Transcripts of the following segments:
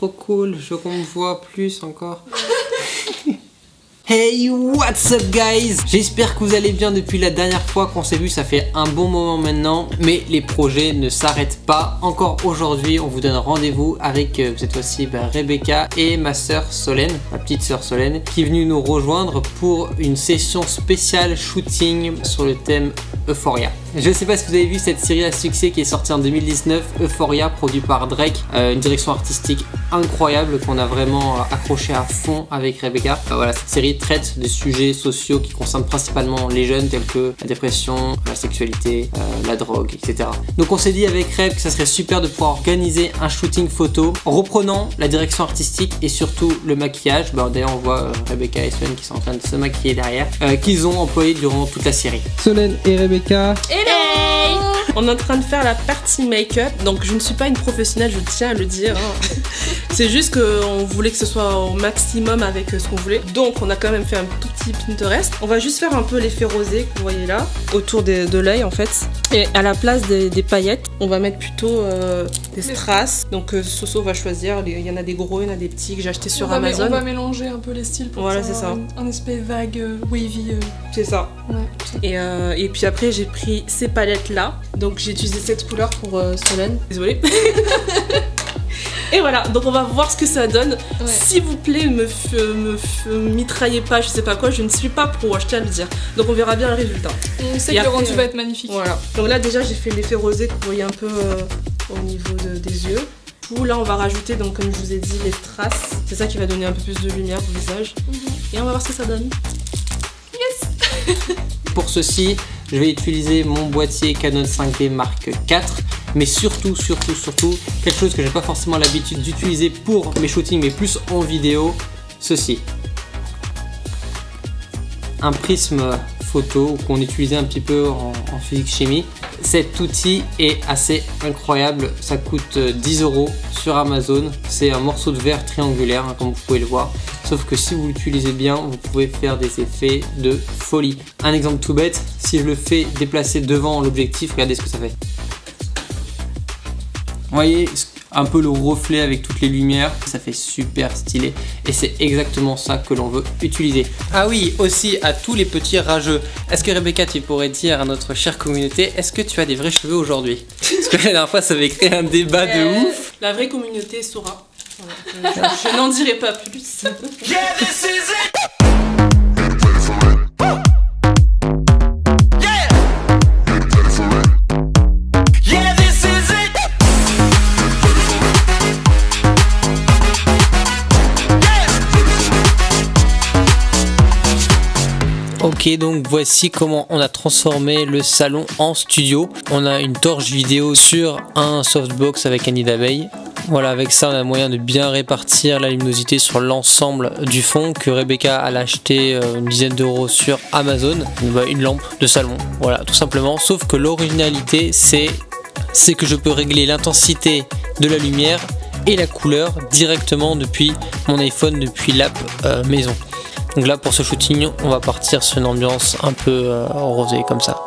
trop cool, je veux qu'on me voit plus encore. Hey, what's up guys? J'espère que vous allez bien depuis la dernière fois qu'on s'est vu, ça fait un bon moment maintenant. Mais les projets ne s'arrêtent pas. Encore aujourd'hui, on vous donne rendez-vous avec cette fois-ci Rebecca et ma soeur Solène, ma petite soeur Solène, qui est venue nous rejoindre pour une session spéciale shooting sur le thème Euphoria. Je ne sais pas si vous avez vu cette série à succès qui est sortie en 2019, Euphoria, produit par Drake, une direction artistique incroyable qu'on a vraiment accroché à fond avec Rebecca. Voilà, cette série traite des sujets sociaux qui concernent principalement les jeunes tels que la dépression, la sexualité, la drogue, etc. Donc on s'est dit avec Reb que ça serait super de pouvoir organiser un shooting photo en reprenant la direction artistique et surtout le maquillage. D'ailleurs on voit Rebecca et Solène qui sont en train de se maquiller derrière, qu'ils ont employé durant toute la série. Solène et Rebecca. Hey, on est en train de faire la partie make-up, donc je ne suis pas une professionnelle, je tiens à le dire. C'est juste qu'on voulait que ce soit au maximum avec ce qu'on voulait. Donc on a quand même fait un tout petit Pinterest. On va juste faire un peu l'effet rosé que vous voyez là, autour de l'œil en fait. Et à la place des paillettes, on va mettre plutôt des strass. Donc Soso va choisir, il y en a des gros, il y en a des petits que j'ai acheté sur Amazon. On va mélanger un peu les styles pour voilà, c'est ça. Un espèce vague, wavy. C'est ça. Ouais. Et puis après j'ai pris ces palettes là. Donc j'ai utilisé cette couleur pour Solène. Désolée. Et voilà, donc on va voir ce que ça donne. Ouais. S'il vous plaît, me mitraillez pas, je sais pas quoi, je ne suis pas pro, je tiens à le dire. Donc on verra bien le résultat. On sait que le rendu va être magnifique. Voilà. Donc là déjà j'ai fait l'effet rosé que vous voyez un peu au niveau des yeux. Là on va rajouter, donc comme je vous ai dit, les strass. C'est ça qui va donner un peu plus de lumière au visage. Et on va voir ce que ça donne. Yes. Pour ceci, je vais utiliser mon boîtier Canon 5D Mark IV. Mais surtout, quelque chose que j'ai pas forcément l'habitude d'utiliser pour mes shootings, mais plus en vidéo, ceci. Un prisme photo qu'on utilisait un petit peu en physique-chimie. Cet outil est assez incroyable, ça coûte 10 € sur Amazon. C'est un morceau de verre triangulaire, hein, comme vous pouvez le voir. Sauf que si vous l'utilisez bien, vous pouvez faire des effets de folie. Un exemple tout bête, si je le fais déplacer devant l'objectif, regardez ce que ça fait. Vous voyez un peu le reflet avec toutes les lumières, ça fait super stylé et c'est exactement ça que l'on veut utiliser. Ah oui, aussi à tous les petits rageux, est-ce que Rebecca tu pourrais dire à notre chère communauté, est-ce que tu as des vrais cheveux aujourd'hui? Parce que la dernière fois ça avait créé un débat de ouf. La vraie communauté saura. Je n'en dirai pas plus. Ok, donc voici comment on a transformé le salon en studio. On a une torche vidéo sur un softbox avec un nid d'abeille. Voilà, avec ça on a moyen de bien répartir la luminosité sur l'ensemble du fond que Rebecca a acheté une dizaine d'euros sur Amazon. Une lampe de salon, voilà, tout simplement. Sauf que l'originalité c'est que je peux régler l'intensité de la lumière et la couleur directement depuis mon iPhone, depuis l'app maison. Donc là pour ce shooting on va partir sur une ambiance un peu rosée comme ça.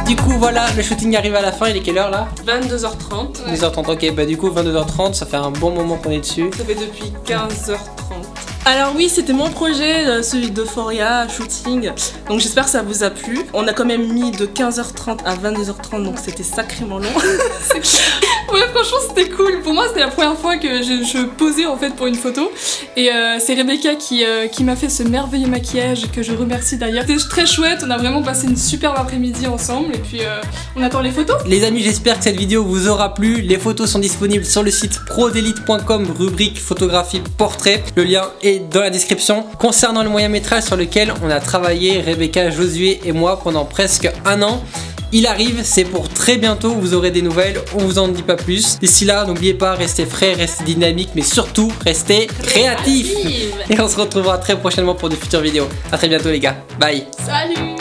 Du coup voilà, le shooting arrive à la fin, il est quelle heure là? 22h30. Ouais. 22h30, ok, bah du coup 22h30, ça fait un bon moment qu'on est dessus. Ça fait depuis 15h30. Alors oui, c'était mon projet, celui d'Euphoria, shooting. Donc j'espère que ça vous a plu. On a quand même mis de 15h30 à 22h30, donc c'était sacrément long. Ouais, franchement, c'était cool. Pour moi, c'était la première fois que je posais en fait pour une photo. Et c'est Rebecca qui m'a fait ce merveilleux maquillage, que je remercie d'ailleurs. C'était très chouette, on a vraiment passé une superbe après-midi ensemble. Et puis, on attend les photos. Les amis, j'espère que cette vidéo vous aura plu. Les photos sont disponibles sur le site prodelite.com, rubrique photographie portrait. Le lien est dans la description. Concernant le moyen métrage sur lequel on a travaillé, Rebecca, Josué et moi, pendant presque un an, il arrive, c'est pour très bientôt, vous aurez des nouvelles, on vous en dit pas plus. D'ici là, n'oubliez pas, restez frais, restez dynamique, mais surtout, restez créatifs. Et on se retrouvera très prochainement pour de futures vidéos. A très bientôt les gars, bye. Salut.